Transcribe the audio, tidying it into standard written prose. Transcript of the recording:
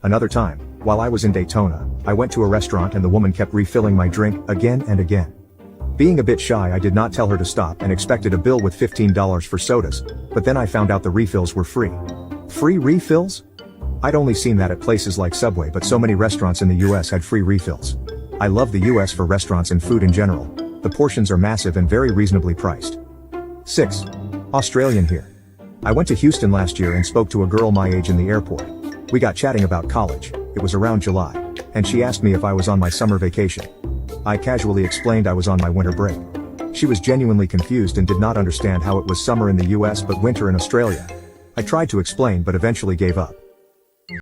Another time, while I was in Daytona, I went to a restaurant and the woman kept refilling my drink again and again. Being a bit shy, I did not tell her to stop and expected a bill with $15 for sodas, but then I found out the refills were free. Free refills? I'd only seen that at places like Subway, but so many restaurants in the US had free refills. I love the US for restaurants and food in general. The portions are massive and very reasonably priced. 6. Australian here. I went to Houston last year and spoke to a girl my age in the airport. We got chatting about college, it was around July, and she asked me if I was on my summer vacation. I casually explained I was on my winter break. She was genuinely confused and did not understand how it was summer in the US but winter in Australia. I tried to explain but eventually gave up.